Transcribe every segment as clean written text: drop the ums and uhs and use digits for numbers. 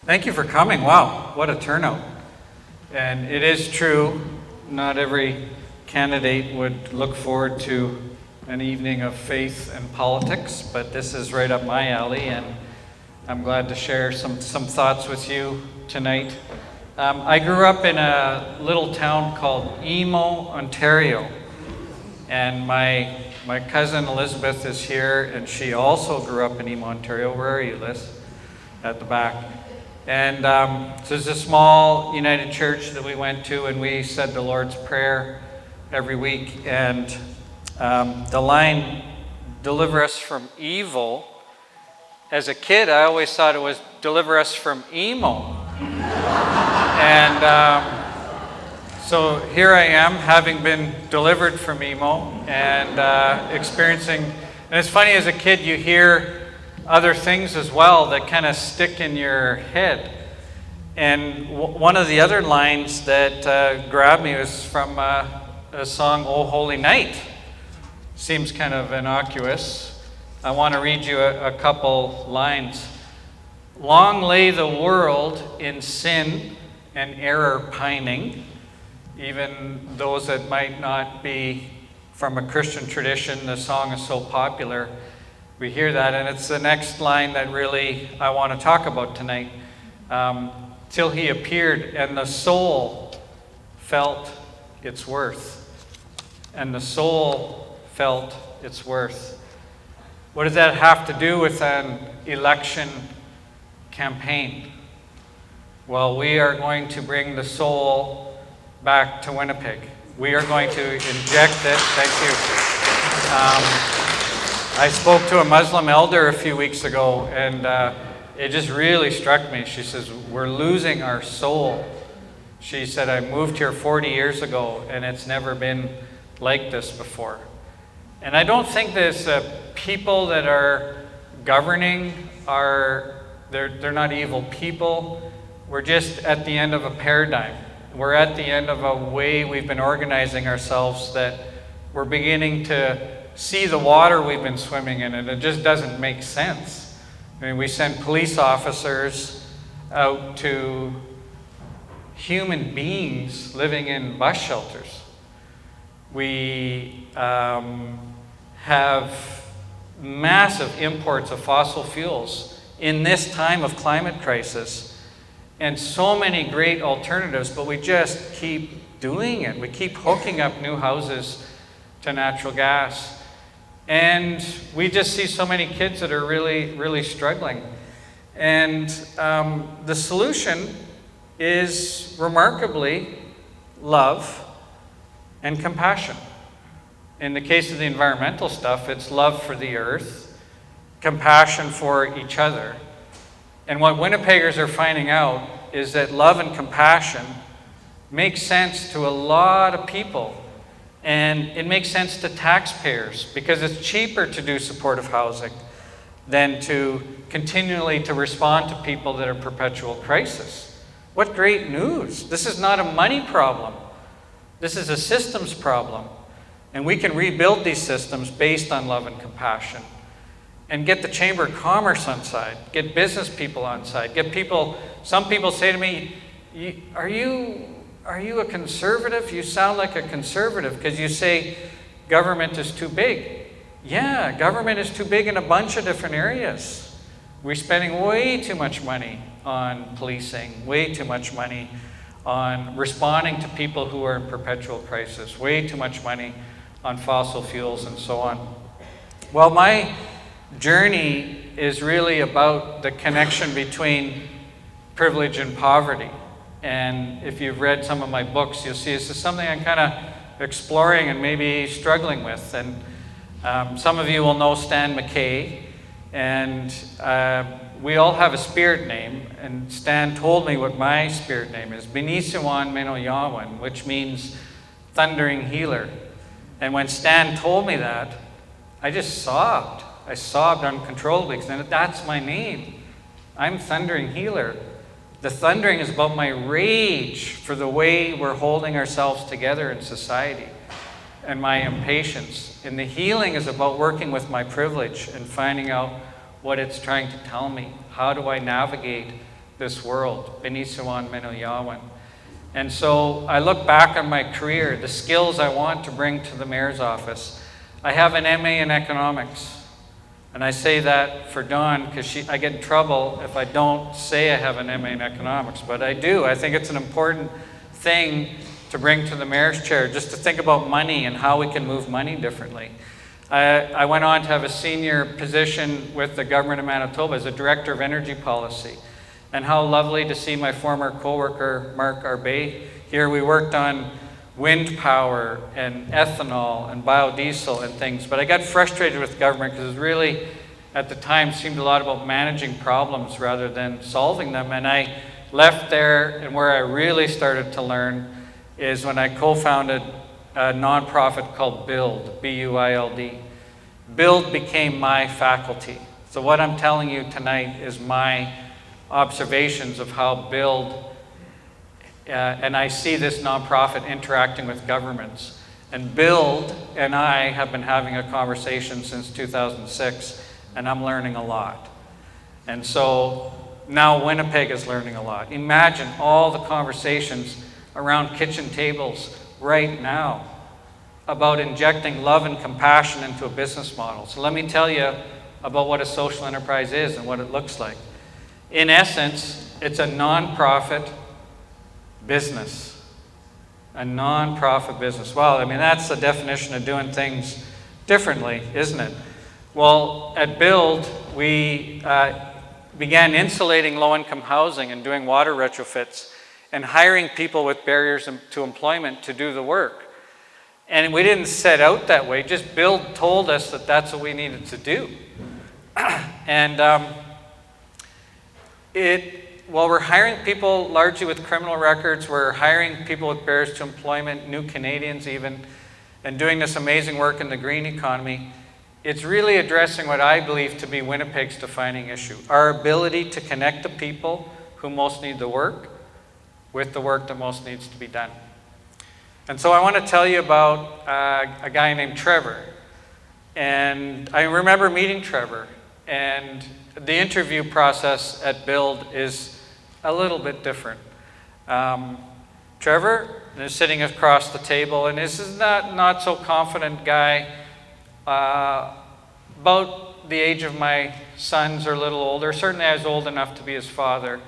Thank you for coming. Wow, what a turnout. And it is true, not every candidate would look forward to an evening of faith and politics, but this is right up my alley, and I'm glad to share some thoughts with you tonight. I grew up in a little town called Emo, Ontario, and my cousin Elizabeth is here, and she also grew up in Emo, Ontario. Where are you, Liz? At the back. And so there's a small United Church that we went to, and we said the Lord's Prayer every week. And the line, "Deliver us from evil," as a kid, I always thought it was "Deliver us from emo." And so here I am, having been delivered from emo and experiencing, and it's funny, as a kid you hear other things as well that kind of stick in your head. And one of the other lines that grabbed me was from a song, "O Holy Night." Seems kind of innocuous. I want to read you a couple lines. "Long lay the world in sin and error pining." Even those that might not be from a Christian tradition, the song is so popular. We hear that, and it's the next line that really I want to talk about tonight. "Till he appeared, and the soul felt its worth." And the soul felt its worth. What does that have to do with an election campaign? Well, we are going to bring the soul back to Winnipeg. We are going to inject it. Thank you. I spoke to a Muslim elder a few weeks ago, and it just really struck me. She says, "We're losing our soul." She said, "I moved here 40 years ago, and it's never been like this before." And I don't think there's people that are governing they're not evil people. We're just at the end of a paradigm. We're at the end of a way we've been organizing ourselves, that we're beginning to see the water we've been swimming in, and it just doesn't make sense. I mean, we send police officers out to human beings living in bus shelters. We have massive imports of fossil fuels in this time of climate crisis, and so many great alternatives, but we just keep doing it. We keep hooking up new houses to natural gas. And we just see so many kids that are really, really struggling. And the solution is remarkably love and compassion. In the case of the environmental stuff, it's love for the earth, compassion for each other. And what Winnipeggers are finding out is that love and compassion makes sense to a lot of people. And it makes sense to taxpayers, because it's cheaper to do supportive housing than to continually to respond to people that are in perpetual crisis. What great news. This is not a money problem. This is a systems problem. And we can rebuild these systems based on love and compassion. And get the Chamber of Commerce on side. Get business people on side. Get people, some people say to me, Are you a conservative? You sound like a conservative because you say government is too big. Yeah, government is too big in a bunch of different areas. We're spending way too much money on policing, way too much money on responding to people who are in perpetual crisis, way too much money on fossil fuels and so on. Well, my journey is really about the connection between privilege and poverty. And if you've read some of my books, you'll see this is something I'm kind of exploring and maybe struggling with. And some of you will know Stan McKay, and we all have a spirit name. And Stan told me what my spirit name is, Benisiwan Menoyawan, which means thundering healer. And when Stan told me that, I just sobbed. I sobbed uncontrollably, because that's my name. I'm thundering healer. The thundering is about my rage for the way we're holding ourselves together in society, and my impatience. And the healing is about working with my privilege and finding out what it's trying to tell me. How do I navigate this world. Benisiwan Menoyawan. And so I look back on my career, the skills I want to bring to the mayor's office. I have an MA in economics. And I say that for Dawn because I get in trouble if I don't say I have an MA in economics, but I do. I think it's an important thing to bring to the mayor's chair, just to think about money and how we can move money differently. I went on to have a senior position with the government of Manitoba as a director of energy policy. And how lovely to see my former co-worker, Mark Arbay, here. We worked on wind power and ethanol and biodiesel and things. But I got frustrated with government because it really, at the time, seemed a lot about managing problems rather than solving them. And I left there, and where I really started to learn is when I co-founded a nonprofit called BUILD, B-U-I-L-D. BUILD became my faculty. So what I'm telling you tonight is my observations of how BUILD, and I see this nonprofit interacting with governments. And BUILD and I have been having a conversation since 2006, and I'm learning a lot. And so now Winnipeg is learning a lot. Imagine all the conversations around kitchen tables right now about injecting love and compassion into a business model. So let me tell you about what a social enterprise is and what it looks like. In essence, it's a nonprofit business. A nonprofit business. Well, I mean, that's the definition of doing things differently, isn't it? Well, at BUILD, we began insulating low-income housing and doing water retrofits and hiring people with barriers to employment to do the work. And we didn't set out that way, just BUILD told us that that's what we needed to do. And while we're hiring people largely with criminal records, we're hiring people with barriers to employment, new Canadians even, and doing this amazing work in the green economy, it's really addressing what I believe to be Winnipeg's defining issue, our ability to connect the people who most need the work with the work that most needs to be done. And so I want to tell you about a guy named Trevor. And I remember meeting Trevor, and the interview process at BUILD is a little bit different. Trevor is sitting across the table, and this is not so confident guy, about the age of my sons or a little older. Certainly I was old enough to be his father.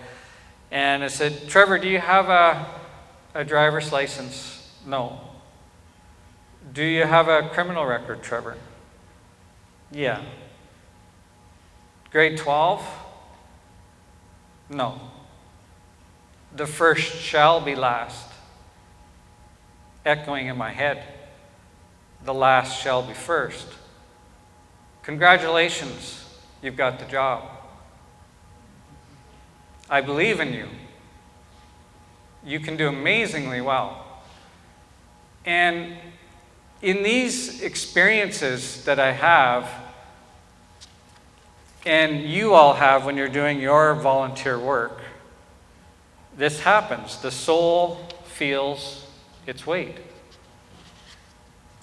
And I said, Trevor, do you have a driver's license? No. Do you have a criminal record, Trevor? Yeah. Grade 12? No. The first shall be last. Echoing in my head. The last shall be first. Congratulations, you've got the job. I believe in you. You can do amazingly well. And in these experiences that I have, and you all have when you're doing your volunteer work, this happens. The soul feels its weight.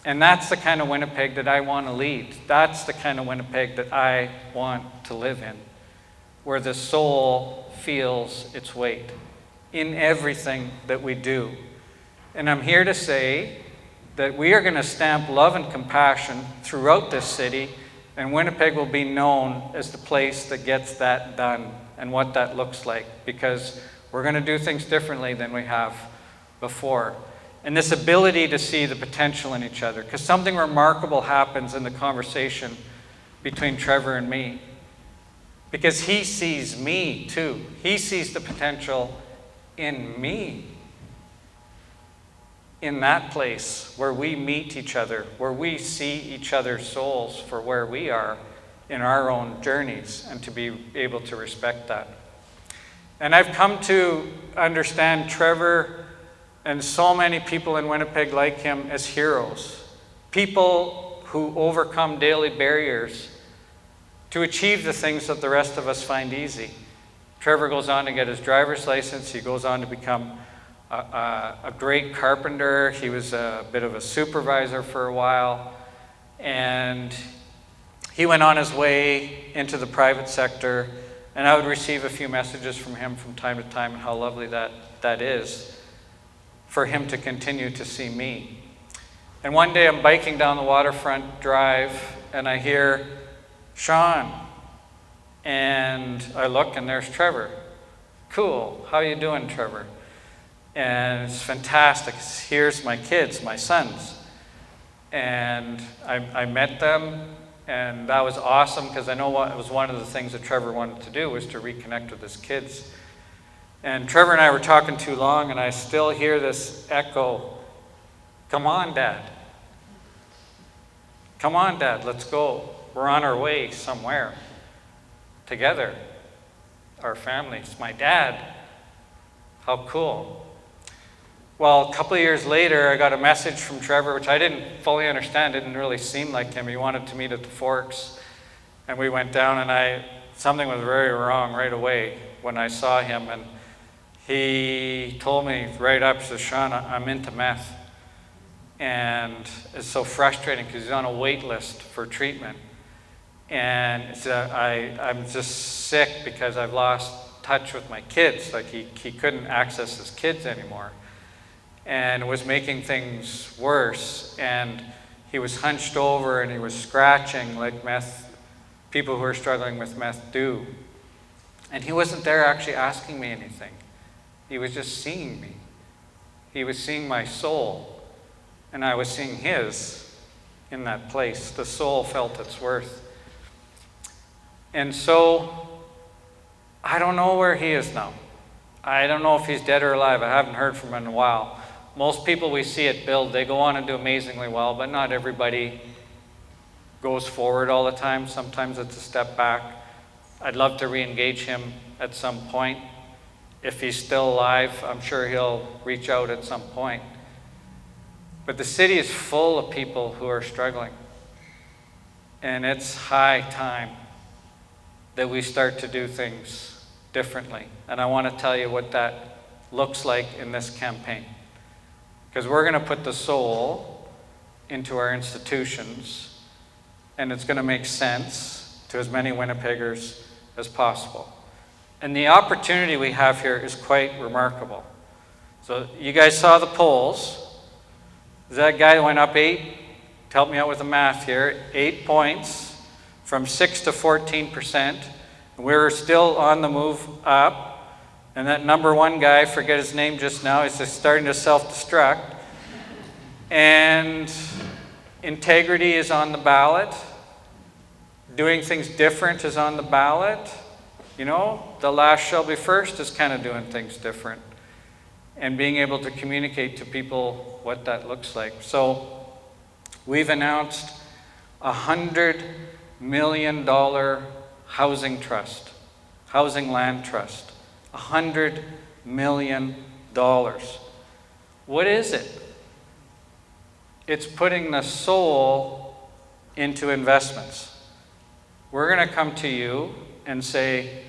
And that's the kind of Winnipeg that I want to lead. That's the kind of Winnipeg that I want to live in, where the soul feels its weight in everything that we do. And I'm here to say that we are going to stamp love and compassion throughout this city, and Winnipeg will be known as the place that gets that done and what that looks like, because we're going to do things differently than we have before. And this ability to see the potential in each other, because something remarkable happens in the conversation between Trevor and me, because he sees me too. He sees the potential in me, in that place where we meet each other, where we see each other's souls for where we are in our own journeys, and to be able to respect that. And I've come to understand Trevor and so many people in Winnipeg like him as heroes, people who overcome daily barriers to achieve the things that the rest of us find easy. Trevor goes on to get his driver's license. He goes on to become a great carpenter. He was a bit of a supervisor for a while. And he went on his way into the private sector, And I would receive a few messages from him from time to time, and how lovely that is for him to continue to see me. And one day I'm biking down the waterfront drive, and I hear, "Shaun." And I look, and there's Trevor. "Cool, how you doing, Trevor?" And it's fantastic. Here's my kids, my sons. And I met them, and that was awesome, because I know it was one of the things that Trevor wanted to do, was to reconnect with his kids. And Trevor and I were talking too long, and I still hear this echo, "Come on, Dad. Come on, Dad, let's go. We're on our way somewhere together. Our families. My dad. How cool." Well, a couple of years later, I got a message from Trevor, which I didn't fully understand. It didn't really seem like him. He wanted to meet at the Forks. And we went down, and something was very wrong right away when I saw him. And he told me right up, he says, "Shaun, I'm into meth." And it's so frustrating, because he's on a wait list for treatment. And I'm just sick because I've lost touch with my kids. Like he couldn't access his kids anymore. And it was making things worse. And he was hunched over, and he was scratching like people who are struggling with meth do. And he wasn't there actually asking me anything. He was just seeing me. He was seeing my soul, and I was seeing his in that place. The soul felt its worth. And so, I don't know where he is now. I don't know if he's dead or alive. I haven't heard from him in a while. Most people we see at Build, they go on and do amazingly well, but not everybody goes forward all the time. Sometimes it's a step back. I'd love to re-engage him at some point. If he's still alive, I'm sure he'll reach out at some point. But the city is full of people who are struggling. And it's high time that we start to do things differently. And I want to tell you what that looks like in this campaign. Because we're going to put the soul into our institutions, and it's going to make sense to as many Winnipeggers as possible. And the opportunity we have here is quite remarkable. So you guys saw the polls. That guy went up 8, help me out with the math here, 8 points from 6 to 14%. We're still on the move up. And that number one guy, I forget his name just now, is just starting to self-destruct. And integrity is on the ballot. Doing things different is on the ballot. You know, the last shall be first is kind of doing things different. And being able to communicate to people what that looks like. So we've announced $100 million housing trust, housing land trust. $100 million. What is it? It's putting the soul into investments. We're going to come to you and say,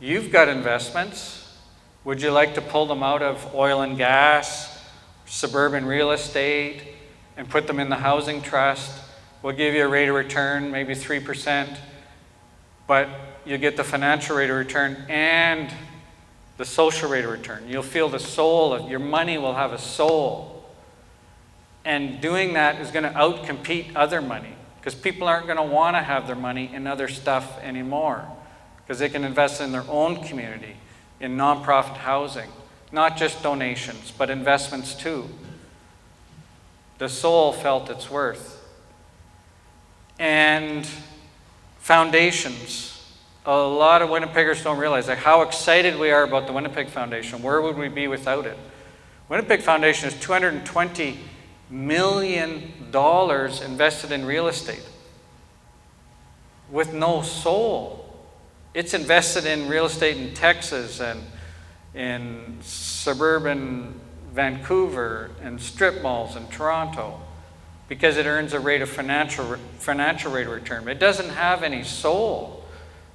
you've got investments. Would you like to pull them out of oil and gas, suburban real estate, and put them in the housing trust? We'll give you a rate of return, maybe 3%, but you'll get the financial rate of return and the social rate of return. You'll feel the soul of your money will have a soul. And doing that is going to outcompete other money, because people aren't going to want to have their money in other stuff anymore, because they can invest in their own community, in nonprofit housing, not just donations, but investments too. The soul felt its worth. And foundations. A lot of Winnipeggers don't realize how excited we are about the Winnipeg Foundation. Where would we be without it? Winnipeg Foundation is $220 million invested in real estate with no soul. It's invested in real estate in Texas and in suburban Vancouver and strip malls in Toronto, because it earns a rate of financial rate of return. It doesn't have any soul.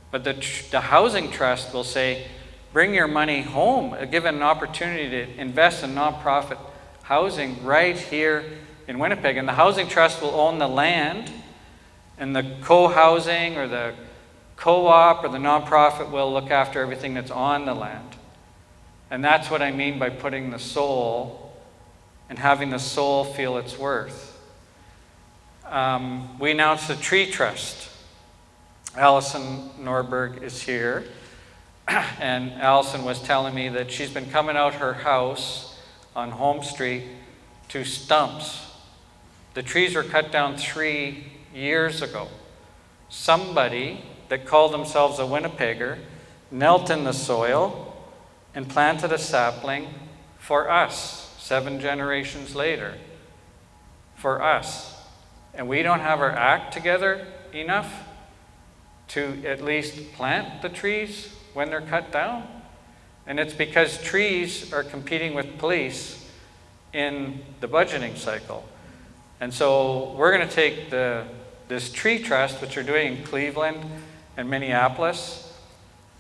But the housing trust will say, bring your money home, given an opportunity to invest in nonprofit housing right here in Winnipeg. And the housing trust will own the land, and the co-housing or the co-op or the nonprofit will look after everything that's on the land. And that's what I mean by putting the soul and having the soul feel its worth. We announced a tree trust. Allison Norberg is here. And Allison was telling me that she's been coming out her house on Home Street to stumps. The trees were cut down 3 years ago. Somebody that called themselves a Winnipegger knelt in the soil and planted a sapling for us, 7 generations later, for us. And we don't have our act together enough to at least plant the trees when they're cut down. And it's because trees are competing with police in the budgeting cycle. And so we're going to take this tree trust, which we're doing in Cleveland and Minneapolis,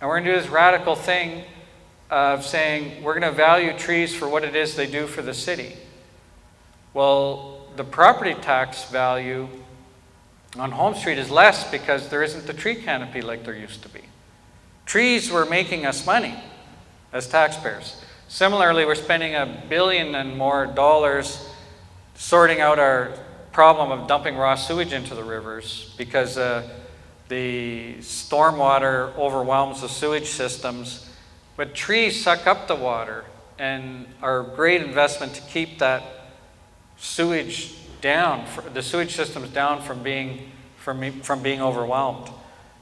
and we're going to do this radical thing of saying we're going to value trees for what it is they do for the city. Well, the property tax value on Home Street is less because there isn't the tree canopy like there used to be. Trees were making us money as taxpayers. Similarly, we're spending $1 billion and more sorting out our problem of dumping raw sewage into the rivers because the stormwater overwhelms the sewage systems. But trees suck up the water and are a great investment to keep that sewage down, the sewage systems down from being overwhelmed.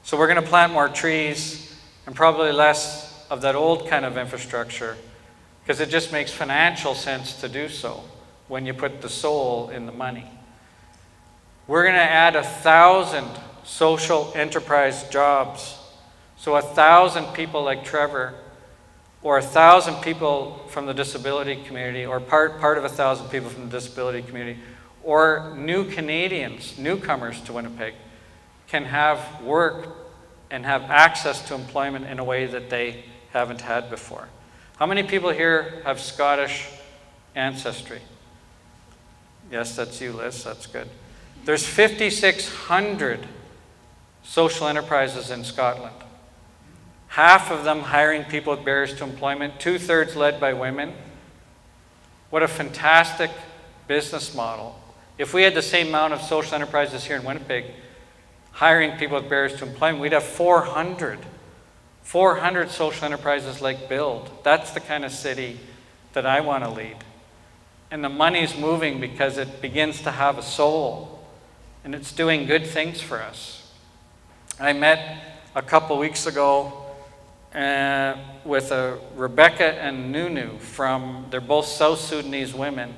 So we're going to plant more trees and probably less of that old kind of infrastructure because it just makes financial sense to do so when you put the soul in the money. We're going to add 1,000 social enterprise jobs. So 1,000 people like Trevor, or 1,000 people from the disability community, or part of 1,000 people from the disability community, or new Canadians, newcomers to Winnipeg, can have work and have access to employment in a way that they haven't had before. How many people here have Scottish ancestry? Yes, that's you, Liz. That's good. There's 5,600 social enterprises in Scotland. Half of them hiring people with barriers to employment, 2/3 led by women. What a fantastic business model. If we had the same amount of social enterprises here in Winnipeg hiring people with barriers to employment, we'd have 400 social enterprises like Build. That's the kind of city that I want to lead. And the money's moving because it begins to have a soul and it's doing good things for us. I met a couple weeks ago with Rebecca and Nunu they're both South Sudanese women,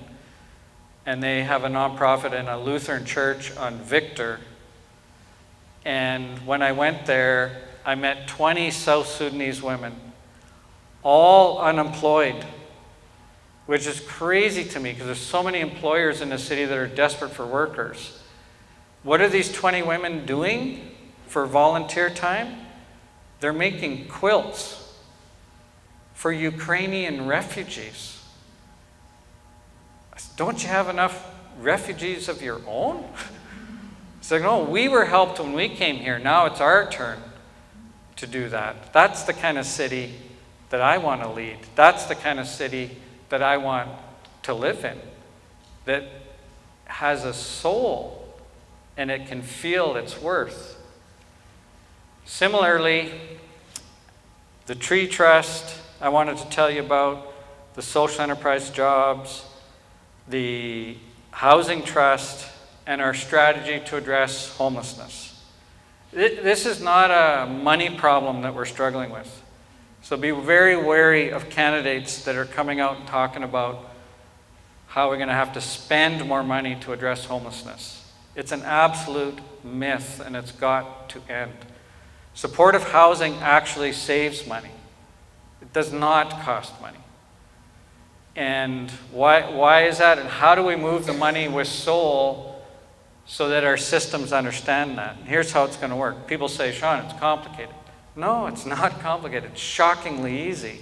and they have a nonprofit in a Lutheran church on Victor. And when I went there, I met 20 South Sudanese women, all unemployed, which is crazy to me because there's so many employers in the city that are desperate for workers. What are these 20 women doing for volunteer time? They're making quilts for Ukrainian refugees. Don't you have enough refugees of your own? It's like, no, we were helped when we came here. Now it's our turn to do that. That's the kind of city that I want to lead. That's the kind of city that I want to live in, that has a soul and it can feel its worth. Similarly, the tree trust I wanted to tell you about, the social enterprise jobs, the housing trust, and our strategy to address homelessness. This is not a money problem that we're struggling with. So be very wary of candidates that are coming out and talking about how we're going to have to spend more money to address homelessness. It's an absolute myth, and it's got to end. Supportive housing actually saves money. It does not cost money. And why is that? And how do we move the money with soul so that our systems understand that? And here's how it's going to work. People say, Shaun, it's complicated. No, it's not complicated. It's shockingly easy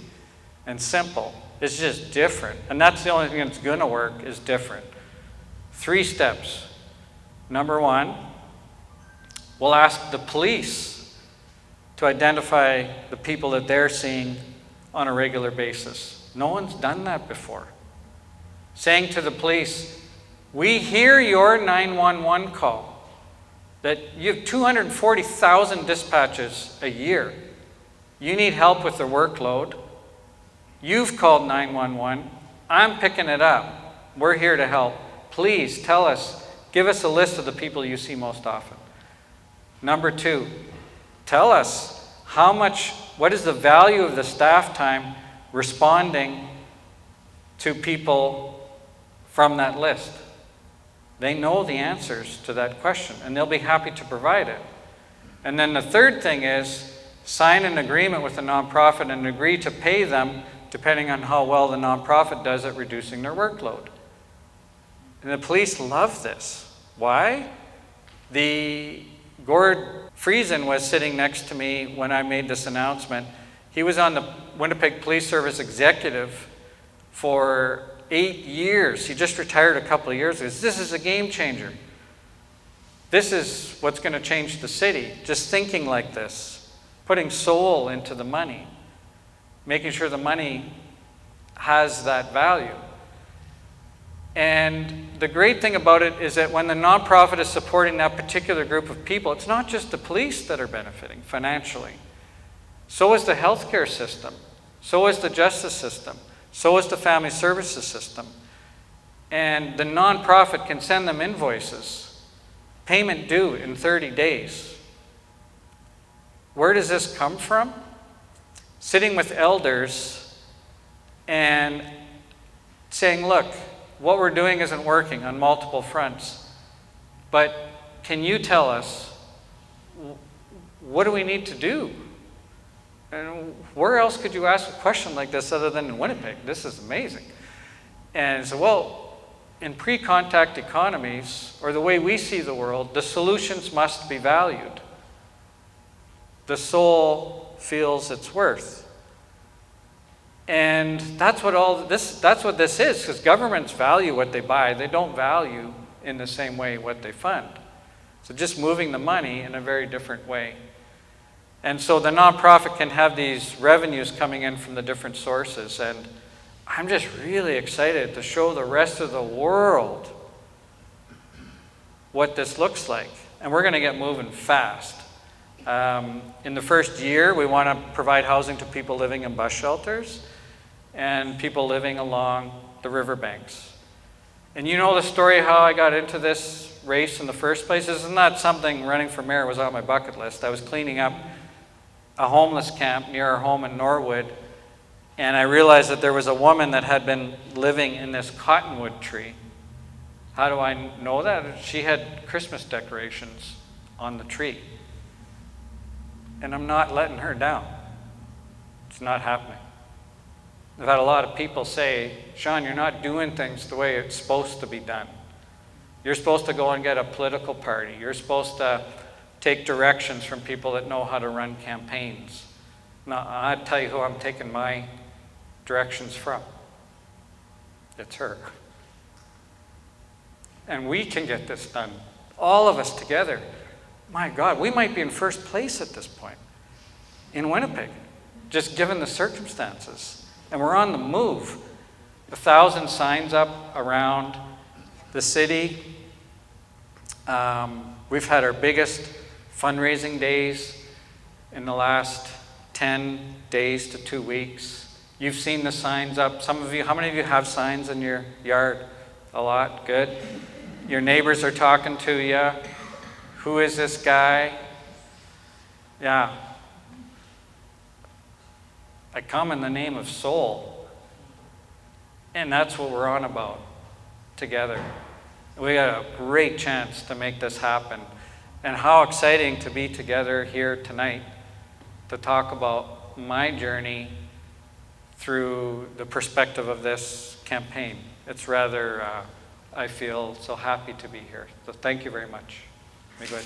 and simple. It's just different. And that's the only thing that's going to work is different. 3 steps. Number 1, we'll ask the police to identify the people that they're seeing on a regular basis. No one's done that before. Saying to the police, we hear your 911 call, that you have 240,000 dispatches a year. You need help with the workload. You've called 911. I'm picking it up. We're here to help. Please tell us, give us a list of the people you see most often. Number 2, tell us what is the value of the staff time responding to people from that list? They know the answers to that question, and they'll be happy to provide it. And then the third thing is sign an agreement with the nonprofit and agree to pay them depending on how well the nonprofit does at reducing their workload. And the police love this. Why? Gord Friesen was sitting next to me when I made this announcement. He was on the Winnipeg Police Service executive for 8 years. He just retired a couple of years ago. This is a game changer. This is what's going to change the city. Just thinking like this, putting soul into the money, making sure the money has that value. And the great thing about it is that when the nonprofit is supporting that particular group of people, it's not just the police that are benefiting financially. So is the healthcare system. So is the justice system. So is the family services system. And the nonprofit can send them invoices, payment due in 30 days. Where does this come from? Sitting with elders and saying, look, what we're doing isn't working on multiple fronts, but can you tell us, what do we need to do? And where else could you ask a question like this other than in Winnipeg? This is amazing. And so, well, in pre-contact economies, or the way we see the world, the solutions must be valued. The soul feels its worth. And that's what this is, because governments value what they buy. They don't value in the same way what they fund. So just moving the money in a very different way. And so the nonprofit can have these revenues coming in from the different sources. And I'm just really excited to show the rest of the world what this looks like. And we're going to get moving fast. In the first year, we want to provide housing to people living in bus shelters and people living along the riverbanks. And you know the story how I got into this race in the first place? This is not something running for mayor was on my bucket list. I was cleaning up a homeless camp near our home in Norwood, and I realized that there was a woman that had been living in this cottonwood tree. How do I know that? She had Christmas decorations on the tree. And I'm not letting her down. It's not happening. I've had a lot of people say, Shaun, you're not doing things the way it's supposed to be done. You're supposed to go and get a political party. You're supposed to take directions from people that know how to run campaigns. Now, I'll tell you who I'm taking my directions from. It's her. And we can get this done. All of us together. My God, we might be in first place at this point in Winnipeg, just given the circumstances. And we're on the move. 1,000 signs up around the city. We've had our biggest fundraising days in the last 10 days to 2 weeks. You've seen the signs up. Some of you, how many of you have signs in your yard? A lot, good. Your neighbors are talking to you. Who is this guy? Yeah. I come in the name of soul. And that's what we're on about together. We got a great chance to make this happen. And how exciting to be together here tonight to talk about my journey through the perspective of this campaign. It's rather, I feel so happy to be here. So thank you very much. May God.